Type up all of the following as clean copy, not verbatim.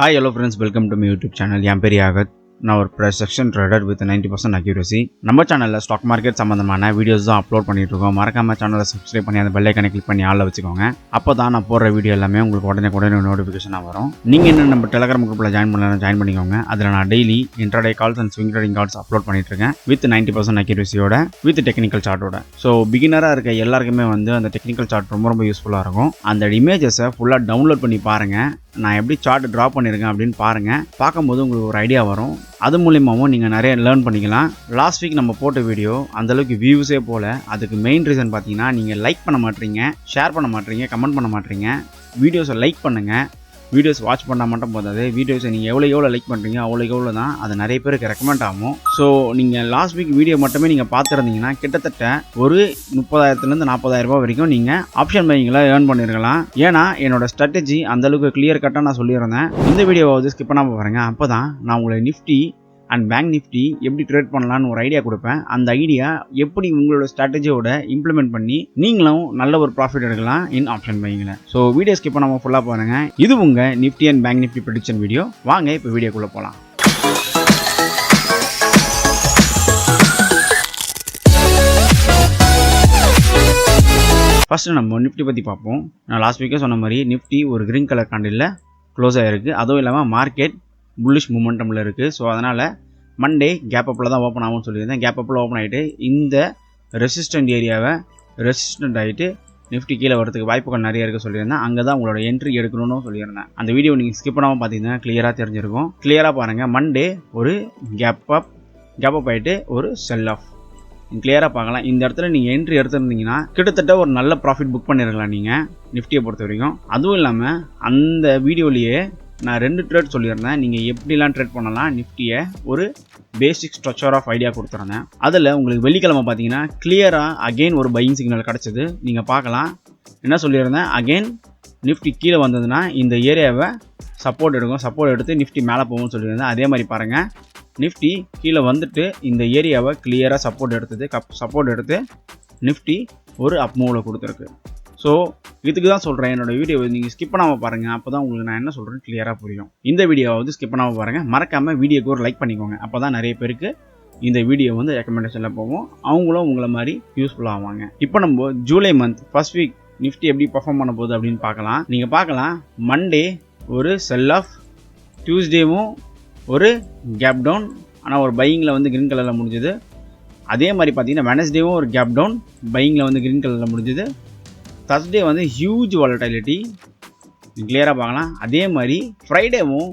Hi, hello friends, welcome to my YouTube channel. I am Yagath. நான் ஒரு ப்ரெசெக்ஷன் trader with 90% accuracy. நம்ம சேனலில் stock market சம்மந்தமான videos தான் அப்லோட் பண்ணிட்டு இருக்கோம். மறக்காம சேனலை சப்ஸ்கிரைப் பண்ணி அந்த பெல் ஐகானை கிளிக் பண்ணி ஆளில் வச்சுக்கோங்க. அப்போ தான் நான் போடுற வீடியோ எல்லாமே உங்களுக்கு உடனே நோட்டிஃபிகேஷனாக வரும். நீங்கள் இன்னும் நம்ம டெலிகிராம் குரூப்பில் ஜாயின் பண்ணிக்கோங்க. அதில் நான் daily intraday calls and swing trading calls upload பண்ணிட்டு இருக்கேன் வித் 90% அக்யூரசியோட வித் டெக்னிக்கல் சார்ட்டோட. ஸோ பிகினராக இருக்க எல்லாருக்குமே அந்த டெக்னிக்கல் சார்ட் ரொம்ப யூஸ்ஃபுல்லாக இருக்கும். அந்த இமேஜஸை ஃபுல்லாக டவுன்லோட் பண்ணி பாருங்கள். நான் எப்படி சார்ட் ட்ரா பண்ணியிருக்கேன் அப்படின்னு பாருங்கள். பார்க்கும்போது உங்களுக்கு ஒரு ஐடியா வரும். அது மூலியமாகவும் நீங்கள் நிறைய லேர்ன் பண்ணிக்கலாம். லாஸ்ட் வீக் நம்ம போட்ட வீடியோ அந்தளவுக்கு வியூஸே போல். அதுக்கு மெயின் ரீசன் பார்த்தீங்கன்னா நீங்கள் லைக் பண்ண மாட்டீங்க, ஷேர் பண்ண மாட்டீங்க, கமெண்ட் பண்ண மாட்டீங்க. வீடியோஸை லைக் பண்ணுங்கள். வீடியோஸ் வாட்ச் பண்ணால் மட்டும் போதாது, வீடியோஸை நீங்கள் எவ்வளோ லைக் பண்ணுறீங்க எவ்வளோ தான் அது நிறைய பேருக்கு ரெக்கமெண்ட் ஆகும். ஸோ நீங்கள் லாஸ்ட் வீக் வீடியோ மட்டுமே நீங்கள் பார்த்துருந்தீங்கன்னா கிட்டத்தட்ட ஒரு 30,000 to 40,000 ரூபாய் வரைக்கும் நீங்கள் ஆப்ஷன் பையிங்கில் ஏர்ன் பண்ணியிருக்கலாம். ஏன்னா என்னோட ஸ்ட்ராட்டஜி அந்தளவுக்கு கிளியர் கட்டாக நான் சொல்லியிருந்தேன். இந்த வீடியோவை ஸ்கிப் பண்ணாமல் பாருங்கள். அப்போ தான் நான் உங்களை நிஃப்டி அண்ட் பேங்க் நிஃப்டி எப்படி ட்ரேட் பண்ணலான்னு ஒரு ஐடியா கொடுப்பேன். அந்த ஐடியா எப்படி உங்களோட ஸ்ட்ராட்டஜியோட இம்ப்ளிமெண்ட் பண்ணி நீங்களும் நல்ல ஒரு ப்ராஃபிட் எடுக்கலாம் இன் ஆப்ஷன் பையிங்கில். ஸோ வீடியோ ஸ்கிப் பண்ணாமல் ஃபுல்லாக பாருங்க. இது உங்கள் Nifty and bank Nifty prediction video. வாங்க இப்போ வீடியோக்குள்ளே போகலாம். ஃபர்ஸ்ட் நம்ம நிஃப்டி பற்றி பார்ப்போம். நான் லாஸ்ட் வீக்கே சொன்ன மாதிரி நிஃப்டி ஒரு கிரீன் கலர் கேண்டில் க்ளோஸ் ஆகிருக்கு. அதுவும் இல்லாமல் மார்க்கெட் புல்லிஷ் மூமெண்டமில் இருக்குது. ஸோ அதனால் மண்டே கேப் அப்பில் தான் ஓப்பன் ஆகும்னு சொல்லியிருந்தேன். கேப் அப்பில் ஓப்பன் ஆகிட்டு இந்த ரெசிஸ்டன்ட் ஏரியாவை ரெசிஸ்டன்ட் ஆகிட்டு நிஃப்டி கீழே வரதுக்கு வாய்ப்புகள் நிறைய இருக்குது சொல்லியிருந்தேன். அங்கே தான் உங்களோட என்ட்ரி எடுக்கணும்னு சொல்லியிருந்தேன். அந்த வீடியோ நீங்கள் ஸ்கிப் பண்ணாமல் பார்த்தீங்கன்னா கிளியராக தெரிஞ்சிருக்கும். கிளியராக பாருங்கள். மண்டே ஒரு கேப் அப் ஆகிட்டு ஒரு செல் ஆஃப் கிளியராக பார்க்கலாம். இந்த இடத்துல நீங்கள் என்ட்ரி எடுத்துருந்தீங்கன்னா கிட்டத்தட்ட ஒரு நல்ல ப்ராஃபிட் புக் பண்ணிருக்கலாம் நீங்கள் நிஃப்டியை பொறுத்த வரைக்கும். அதுவும் இல்லாமல் அந்த வீடியோலேயே நான் 2 ட்ரேட் சொல்லியிருந்தேன். நீங்கள் எப்படிலாம் ட்ரேட் பண்ணலாம் நிஃப்டியை ஒரு பேசிக் ஸ்ட்ரக்சர் ஆஃப் ஐடியா கொடுத்துருந்தேன். அதில் உங்களுக்கு வெள்ளிக்கிழமை பார்த்தீங்கன்னா கிளியராக அகெயின் ஒரு பையிங் சிக்னல் கிடச்சிது. நீங்கள் பார்க்கலாம். என்ன சொல்லியிருந்தேன், அகெயின் நிஃப்டி கீழே வந்ததுன்னா இந்த ஏரியாவை சப்போர்ட் எடுக்கும். சப்போர்ட் எடுத்து நிஃப்டி மேலே போகும்னு சொல்லியிருந்தேன். அதே மாதிரி பாருங்கள், நிஃப்டி கீழே வந்துட்டு இந்த ஏரியாவை கிளியராக சப்போர்ட் எடுத்து நிஃப்டி ஒரு அப் மூவில் கொடுத்துருக்கு. ஸோ இதுக்கு தான் சொல்கிறேன், என்னோடய வீடியோவை நீங்கள் ஸ்கிப் பண்ணாமல் பாருங்கள். அப்போ தான் உங்களுக்கு நான் என்ன சொல்கிறேன்னு கிளியராக புரியும். இந்த வீடியோவை ஸ்கிப் பண்ணாமல் பாருங்கள். மறக்காமல் வீடியோக்கு ஒரு லைக் பண்ணிக்கோங்க. அப்போ தான் நிறைய பேருக்கு இந்த வீடியோ ரெக்கமெண்டேஷனில் போகும். அவங்களும் உங்களை மாதிரி யூஸ்ஃபுல்லாக ஆவாங்க. இப்போ நம்ம July month first week Nifty எப்படி பர்ஃபார்ம் பண்ண போகுது அப்படின்னு பார்க்கலாம். நீங்கள் பார்க்கலாம், மண்டே ஒரு செல் ஆஃப், டியூஸ்டேவும் ஒரு கேப் டவுன், ஆனால் ஒரு பையிங்கில் கிரீன் கலரில் முடிஞ்சுது. அதே மாதிரி பார்த்தீங்கன்னா வெனஸ்டேவும் ஒரு கேப் டவுன், பையிங்கில் கிரீன் கலரில் முடிஞ்சுது. தர்ஸ்டே ஹியூஜ் வாலட்டிலிட்டி கிளியராக பார்க்கலாம். அதே மாதிரி ஃப்ரைடேவும்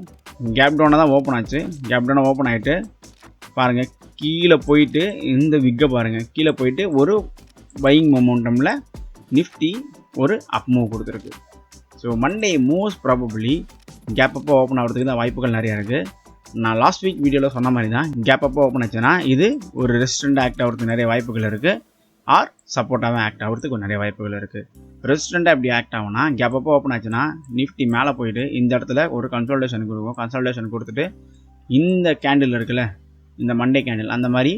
கேப் டவுனாக தான் ஓப்பன் ஆச்சு. கேப் டவுனாக ஓப்பன் ஆகிட்டு பாருங்கள், கீழே போயிட்டு இந்த விக்கை பாருங்கள், கீழே போயிட்டு ஒரு பையிங் மொமெண்டமில் நிஃப்டி ஒரு அப் மூவ் கொடுத்துருக்கு. So Monday most probably gap up open ஆகிறதுக்கு தான் வாய்ப்புகள் நிறையா இருக்குது. நான் லாஸ்ட் வீக் வீடியோவில் சொன்ன மாதிரி தான், கேப் அப்போ ஓப்பன் ஆச்சுன்னா இது ஒரு ரெசிஸ்டண்ட் ஆக்ட் ஆகிறதுக்கு நிறைய வாய்ப்புகள் இருக்குது. ஆர் சப்போர்ட்டாகவே ஆக்ட் ஆகிறதுக்கு நிறைய வாய்ப்புகள் இருக்குது. ரெசிஸ்டண்ட்டாக எப்படி ஆக்ட் ஆகும்னா, கேப் அப்போ ஓப்பன் ஆச்சுன்னா நிஃப்டி மேலே போயிட்டு இந்த இடத்துல ஒரு கன்சல்டேஷன் கொடுக்கும். கன்சல்டேஷன் கொடுத்துட்டு இந்த கேண்டில் இருக்குல்ல, இந்த மண்டே கேண்டில், அந்த மாதிரி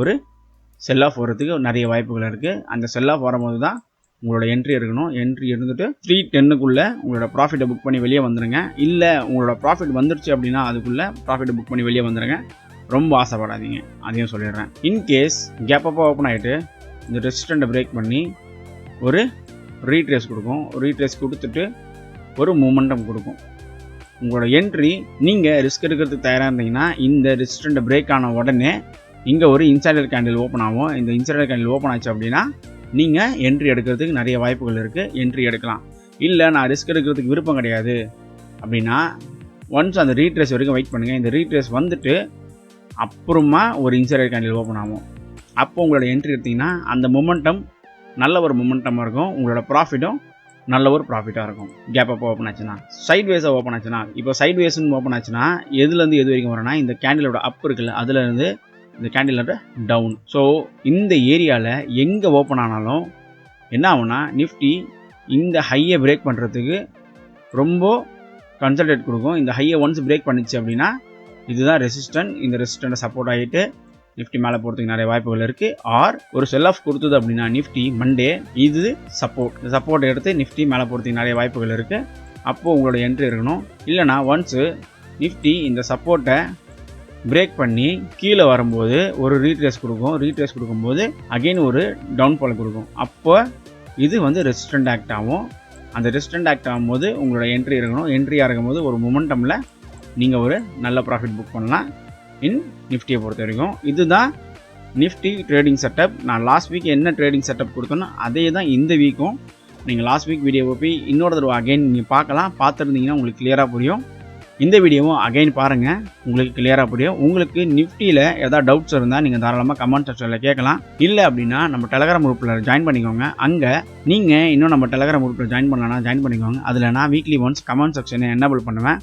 ஒரு செல் ஆஃப் வரதுக்கு நிறைய வாய்ப்புகள் இருக்குது. அந்த செல் ஆஃப் வரும்போது தான் உங்களோட என்ட்ரி எடுக்கணும். என்ட்ரி இருந்துட்டு 310 உங்களோட ப்ராஃபிட்டை புக் பண்ணி வெளியே வந்துடுங்க. இல்லை உங்களோட ப்ராஃபிட் வந்துருச்சு அப்படின்னா அதுக்குள்ளே ப்ராஃபிட்டை புக் பண்ணி வெளியே வந்துடுங்க. ரொம்ப ஆசைப்படாதீங்க, அதையும் சொல்லிடுறேன். இன்கேஸ் கேப் அப்போ ஓப்பன் ஆகிட்டு இந்த ரெசிஸ்டண்ட்டை பிரேக் பண்ணி ஒரு ரீட்ரேஸ் கொடுக்கும். ரீட்ரேஸ் கொடுத்துட்டு ஒரு மூமெண்டம் கொடுக்கும். உங்களோட என்ட்ரி நீங்கள் ரிஸ்க் எடுக்கிறதுக்கு தயாராக இருந்தீங்கன்னா இந்த ரெசிஸ்டண்ட்டை பிரேக் ஆன உடனே இங்கே ஒரு இன்சைடர் கேண்டில் ஓப்பன் ஆகும். இந்த இன்சைடர் கேண்டில் ஓப்பன் ஆச்சு அப்படின்னா நீங்கள் என்ட்ரி எடுக்கிறதுக்கு நிறைய வாய்ப்புகள் இருக்குது. என்ட்ரி எடுக்கலாம். இல்லை நான் ரிஸ்க் எடுக்கிறதுக்கு விருப்பம் கிடையாது அப்படின்னா ஒன்ஸ் அந்த ரீட்ரேஸ் வரைக்கும் வெயிட் பண்ணுங்கள். இந்த ரீட்ரேஸ் வந்துட்டு அப்புறமா ஒரு இன்சைடர் கேண்டில் ஓப்பன் ஆகும். அப்போ உங்களோட என்ட்ரி எடுத்திங்கன்னா அந்த மொமெண்டம் நல்ல ஒரு மொமெண்டமாக இருக்கும். உங்களோட ப்ராஃபிட்டும் நல்ல ஒரு ப்ராஃபிட்டாக இருக்கும். கேப் அப்போ ஓப்பன் ஆச்சுன்னா, சைட் வேஸாக ஓப்பன் ஆச்சுன்னா, இப்போ சைட் வேஸ்ன்னு ஓப்பன் ஆச்சுன்னா எதுலேருந்து எது வரைக்கும் வரும்னா இந்த கேண்டிலோட அப் இருக்குல்ல, அதுலேருந்து இந்த கேண்டிலோட டவுன். ஸோ இந்த ஏரியாவில் எங்கே ஓப்பன் ஆனாலும் என்ன ஆகும்னா நிஃப்டி இந்த ஹையை பிரேக் பண்ணுறதுக்கு ரொம்ப கன்சல்டேட் கொடுக்கும். இந்த ஹையை ஒன்ஸ் பிரேக் பண்ணிச்சு அப்படின்னா இதுதான் ரெசிஸ்டன்ட். இந்த ரெசிஸ்டண்ட்டை சப்போர்ட் ஆகிட்டு நிஃப்டி மேலே போகிறதுக்கு நிறைய வாய்ப்புகள் இருக்குது. ஆர் ஒரு செல் ஆஃப் கொடுத்தது அப்படின்னா நிஃப்டி மண்டே இது சப்போர்ட் எடுத்து நிஃப்டி மேலே போகிறதுக்கு நிறைய வாய்ப்புகள் இருக்குது. அப்போது உங்களோட என்ட்ரி இருக்கணும். இல்லைனா ஒன்ஸு நிஃப்டி இந்த சப்போர்ட்டை பிரேக் பண்ணி கீழே வரும்போது ஒரு ரீட்ரேஸ் கொடுக்கும். ரீட்ரேஸ் கொடுக்கும்போது அகெயின் ஒரு டவுன்ஃபால் கொடுக்கும். அப்போ இது வந்து ரெசிஸ்டன்ட் ஆக்ட் ஆகும். அந்த ரெசிஸ்டன்ட் ஆக்ட் ஆகும்போது உங்களோட என்ட்ரி இருக்கணும். என்ட்ரியாக இருக்கும்போது ஒரு மொமெண்டமில் நீங்கள் ஒரு நல்ல ப்ராஃபிட் புக் பண்ணலாம் இன் நிஃப்டியை பொறுத்த வரைக்கும். இதுதான் நிஃப்டி ட்ரேடிங் செட்டப். நான் லாஸ்ட் வீக் என்ன ட்ரேடிங் செட்டப் கொடுத்தேனோ அதே தான் இந்த வீக்கும். நீங்கள் லாஸ்ட் வீக் வீடியோவை போய் இன்னொரு தடவை அகைன் நீங்கள் பார்க்கலாம். பார்த்துருந்தீங்கன்னா உங்களுக்கு கிளியராக புரியும். இந்த வீடியோவும் அகைன் பாருங்கள், உங்களுக்கு கிளியராக புரியும். உங்களுக்கு நிஃப்டியில் ஏதாவது டவுட்ஸ் இருந்தால் நீங்கள் தாராளமாக கமெண்ட் செக்ஷனில் கேட்கலாம். இல்லை அப்படின்னா நம்ம டெலகிராம் குரூப்பில் ஜாயின் பண்ணிக்கோங்க. அங்கே நீங்கள் இன்னும் நம்ம டெலகிராம் குரூப்பில் ஜாயின் பண்ணலன்னா ஜாயின் பண்ணிக்கோங்க. அதில் நான் வீக்லி ஒன்ஸ் கமெண்ட் செக்ஷனை எனேபிள் பண்ணுவேன்.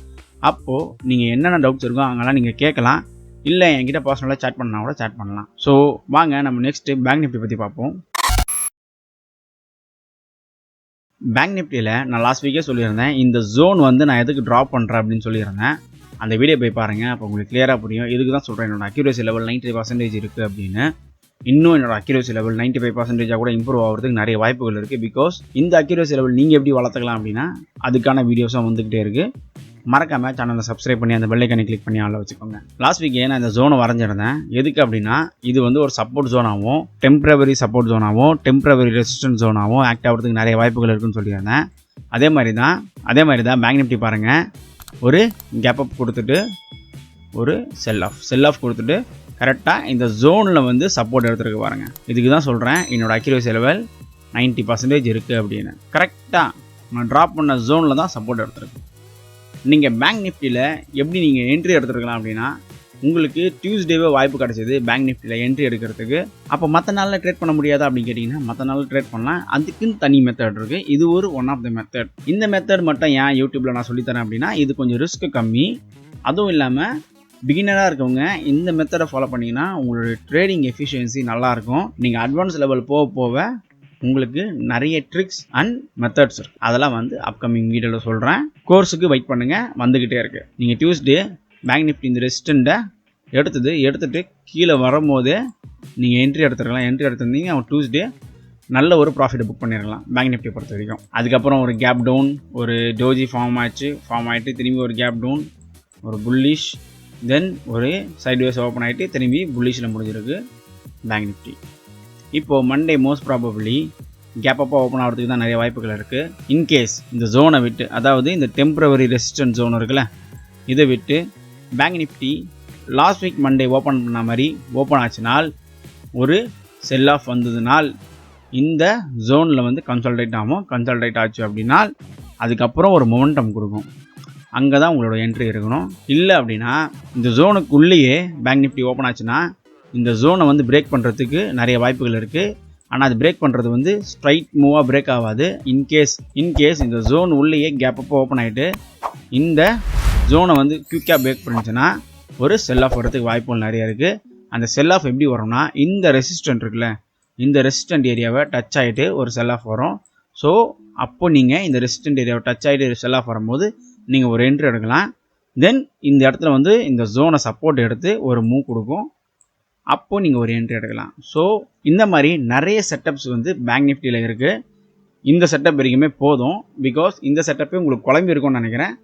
அப்போது நீங்கள் என்னென்ன டவுட்ஸ் இருக்கோ அங்கெல்லாம் நீங்கள் கேட்கலாம். இல்லை என்கிட்ட பர்சனலாக சேட் பண்ணால் கூட சேட் பண்ணலாம். ஸோ வாங்க நம்ம நெக்ஸ்ட்டு பேங்க் நிஃப்டி பற்றி பார்ப்போம். பேங்க் நிஃப்டியில் நான் லாஸ்ட் வீக்கே சொல்லியிருந்தேன், இந்த ஜோன் வந்து நான் எதுக்கு ட்ராப் பண்ணுறேன் அப்படின்னு சொல்லியிருந்தேன். அந்த வீடியோ போய் பாருங்கள், அப்போ உங்களுக்கு கிளியராக புரியும். இதுக்கு தான் சொல்கிறேன் என்னோட அக்யூரேசி லெவல் 90% இருக்குது அப்படின்னு. இன்னும் என்னோட அக்யூரேசி லெவல் 95% கூட இம்ப்ரூவ் ஆகிறதுக்கு நிறைய வாய்ப்புகள் இருக்குது. பிகாஸ் இந்த அக்யூரேசி லெவல் நீங்கள் எப்படி வளர்த்துக்கலாம் அப்படின்னா அதுக்கான வீடியோஸும் வந்துக்கிட்டே இருக்குது. மறக்காமல் சேனலை சப்ஸ்கிரைப் பண்ணி அந்த பெல் ஐக்கானை கிளிக் பண்ணி ஆள வச்சுக்கோங்க. லாஸ்ட் வீக்கே நான் இந்த ஜோனை வரைஞ்சிருந்தேன். எதுக்கு அப்படின்னா இது வந்து ஒரு சப்போர்ட் ஜோனாகவும் டெம்பரவரி சப்போர்ட் ஜோனாகவும் டெம்பரவரி ரெசிஸ்டன்ஸ் ஜோனாகவும் ஆக்ட் ஆகிறதுக்கு நிறைய வாய்ப்புகள் இருக்குன்னு சொல்லியிருந்தேன். அதே மாதிரி தான் பேங்க் நிஃப்டி பாருங்கள், ஒரு கேப் அப் கொடுத்துட்டு ஒரு செல் ஆஃப் கொடுத்துட்டு கரெக்டாக இந்த ஜோனில் வந்து சப்போர்ட் எடுத்துருக்கு பாருங்கள். இதுக்கு தான் சொல்கிறேன் என்னோட அக்யூரேசி லெவல் 90% இருக்குது அப்படின்னு. கரெக்டாக நான் ட்ராப் பண்ண ஜோனில் தான் சப்போர்ட் எடுத்துருக்கு. நீங்கள் பேங்க் நிஃப்டியில் எப்படி நீங்கள் என்ட்ரி எடுத்துருக்கலாம் அப்படின்னா, உங்களுக்கு டியூஸ்டேவே வாய்ப்பு கிடச்சிது பேங்க் நிஃப்டியில் என்ட்ரி எடுக்கிறதுக்கு. அப்போ மற்ற நாளில் ட்ரேட் பண்ண முடியாதா அப்படின்னு கேட்டிங்கன்னா மற்ற நாளில் ட்ரேட் பண்ணலாம். அதுக்குன்னு தனி மெத்தட் இருக்குது. இது ஒரு ஒன் ஆஃப் த மெத்தட். இந்த மெத்தட் மட்டும் ஏன் யூடியூப்பில் நான் சொல்லித்தரேன் அப்படின்னா இது கொஞ்சம் ரிஸ்க் கம்மி. அதுவும் இல்லாமல் பிகினராக இருக்கவங்க இந்த மெத்தடை ஃபாலோ பண்ணிங்கன்னா உங்களுடைய ட்ரேடிங் எஃபிஷியன்சி நல்லாயிருக்கும். நீங்கள் அட்வான்ஸ் லெவல் போக உங்களுக்கு நிறைய ட்ரிக்ஸ் அண்ட் மெத்தட்ஸ் இருக்கு. அதெல்லாம் வந்து அப்கமிங் வீடியோவில் சொல்கிறேன். கோர்ஸுக்கு வெயிட் பண்ணுங்கள், வந்துக்கிட்டே இருக்குது. நீங்கள் டியூஸ்டே பேங்க் நிஃப்டி இந்த ரெசிஸ்டண்ட்டை எடுத்துட்டு கீழே வரும்போதே நீங்கள் என்ட்ரி எடுத்துருக்கலாம். என்ட்ரி எடுத்துருந்தீங்க அவன் டியூஸ்டே நல்ல ஒரு ப்ராஃபிட்டை புக் பண்ணிடலாம் பேங்க் நிஃப்டி பொறுத்த வரைக்கும். அதுக்கப்புறம் ஒரு கேப் டவுன், ஒரு டோஜி ஃபார்ம் ஆகிட்டு திரும்பி ஒரு கேப் டவுன், ஒரு புல்லிஷ், தென் ஒரு சைட்வேஸ் ஓப்பன் ஆகிட்டு திரும்பி புல்லிஷில் முடிஞ்சிருக்கு பேங்க் நிஃப்டி. இப்போது மண்டே மோஸ்ட் ப்ராபபிளி கேப் அப்பாக ஓப்பன் ஆகிறதுக்கு தான் நிறைய வாய்ப்புகள் இருக்குது. இன்கேஸ் இந்த ஜோனை விட்டு, அதாவது இந்த டெம்பரவரி ரெசிஸ்டன்ஸ் ஜோன் இருக்குல்ல, இதை விட்டு bank Nifty last week Monday open பண்ண மாதிரி ஓப்பன் ஆச்சுனால், ஒரு செல் ஆஃப் வந்ததுனால் இந்த ஜோனில் வந்து கன்சால்டேட் ஆகும். கன்சால்டேட் ஆச்சு அப்படின்னா அதுக்கப்புறம் ஒரு மொமெண்டம் கொடுக்கும். அங்கே தான் உங்களோட என்ட்ரி இருக்கணும். இல்லை அப்படின்னா இந்த ஜோனுக்குள்ளேயே பேங்க் நிஃப்டி ஓப்பன் ஆச்சுன்னா இந்த ஜோனை வந்து பிரேக் பண்ணுறதுக்கு நிறைய வாய்ப்புகள் இருக்குது. ஆனால் அது பிரேக் பண்ணுறது வந்து ஸ்ட்ரைட் மூவாக பிரேக் ஆகாது. இன்கேஸ் இந்த ஜோன் உள்ளேயே கேப் அப்போ ஓப்பன் ஆகிட்டு இந்த ஜோனை வந்து குயிக்காக பிரேக் பண்ணிச்சுன்னா ஒரு செல் ஆஃப் வரதுக்கு வாய்ப்புகள் நிறைய இருக்குது. அந்த செல் ஆஃப் எப்படி வரும்னா, இந்த ரெசிஸ்டன்ட் இருக்குல்ல, இந்த ரெசிஸ்டன்ட் ஏரியாவை டச் ஆகிட்டு ஒரு செல் ஆஃப் வரும். ஸோ அப்போ நீங்கள் இந்த ரெசிஸ்டன்ட் ஏரியாவை டச் ஆகிட்டு செல் ஆஃப் வரும்போது நீங்கள் ஒரு என்ட்ரி எடுக்கலாம். தென் இந்த இடத்துல வந்து இந்த ஜோனை சப்போர்ட் எடுத்து ஒரு மூவ் கொடுக்கும். அப்போது நீங்கள் ஒரு என்ட்ரி எடுக்கலாம். ஸோ இந்த மாதிரி நிறைய செட்டப்ஸ் வந்து பேங்க் நிஃப்டியில் இருக்குது. இந்த செட்டப் வரைக்குமே போதும். பிகாஸ் இந்த செட்டப்பே உங்களுக்கு குழம்பி இருக்கும்னு நினைக்கிறேன்.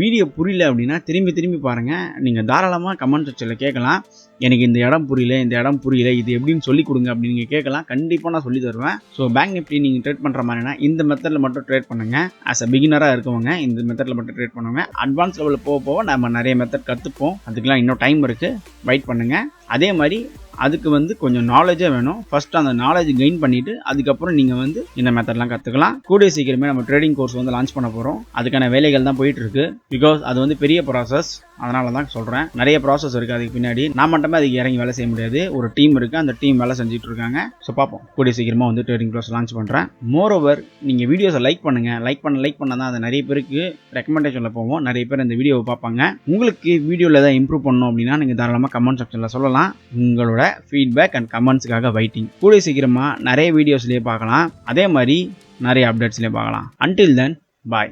வீடியோ புரியல அப்படின்னா திரும்பி பாருங்கள். நீங்கள் தாராளமாக கமெண்ட் செக்ஷனில் கேட்கலாம், எனக்கு இந்த இடம் புரியல இது எப்படின்னு சொல்லி கொடுங்க அப்படின்னு நீங்கள் கேட்கலாம். கண்டிப்பாக நான் சொல்லி தருவேன். ஸோ பேங்க் நிஃப்டி நீங்கள் ட்ரேட் பண்ணுற மாதிரினா இந்த மெத்தடில் மட்டும் ட்ரேட் பண்ணுங்கள். ஆஸ் அ பிகினராக இருக்கவங்க இந்த மெத்தடில் மட்டும் ட்ரேட் பண்ணுவாங்க. அட்வான்ஸ் லெவலில் போக நம்ம நிறைய மெத்தட் கற்றுப்போம். அதுக்கெலாம் இன்னும் டைம் இருக்குது, வெயிட் பண்ணுங்கள். அதே மாதிரி அதுக்கு வந்து கொஞ்சம் நாலேஜே வேணும். ஃபர்ஸ்ட் அந்த நாலேஜ் கெயின் பண்ணிட்டு அதுக்கப்புறம் நீங்கள் வந்து இந்த மெத்தட்லாம் கற்றுக்கலாம். கூடிய சீக்கிரமே நம்ம ட்ரேடிங் கோர்ஸ் வந்து லான்ச் பண்ண போகிறோம். அதுக்கான வேலைகள் தான் போயிட்டு இருக்கு. பிகாஸ் அது வந்து பெரிய ப்ராசஸ், அதனால தான் சொல்கிறேன். நிறைய ப்ராசஸ் இருக்குது அதுக்கு பின்னாடி. நான் மட்டுமே அதுக்கு இறங்கி வேலை செய்ய முடியாது. ஒரு டீம் இருக்குது, அந்த டீம் வேலை செஞ்சுட்டு இருக்காங்க. ஸோ பார்ப்போம், கூடிய சீக்கிரமாக வந்து ட்ரேடிங் கோர்ஸ் லான்ச் பண்ணுறேன். மோரோவர் நீங்கள் வீடியோஸை லைக் பண்ணுங்கள். லைக் பண்ண தான் அது நிறைய பேருக்கு ரெக்கமெண்டேஷனில் போவோம். நிறைய பேர் இந்த வீடியோவை பார்ப்பாங்க. உங்களுக்கு வீடியோவில் எதாவது இம்ப்ரூவ் பண்ணணும் அப்படின்னா நீங்கள் தாராளமாக கமெண்ட் செக்ஷனில் சொல்லலாம். உங்களோட ஃபீட்பேக் அண்ட் கமெண்ட்ஸுக்காக வெயிட்டிங். கூடிய சீக்கிரமாக நிறைய வீடியோஸ்லேயே பார்க்கலாம். அதே மாதிரி நிறைய அப்டேட்ஸ்லேயே பார்க்கலாம். Until then, bye.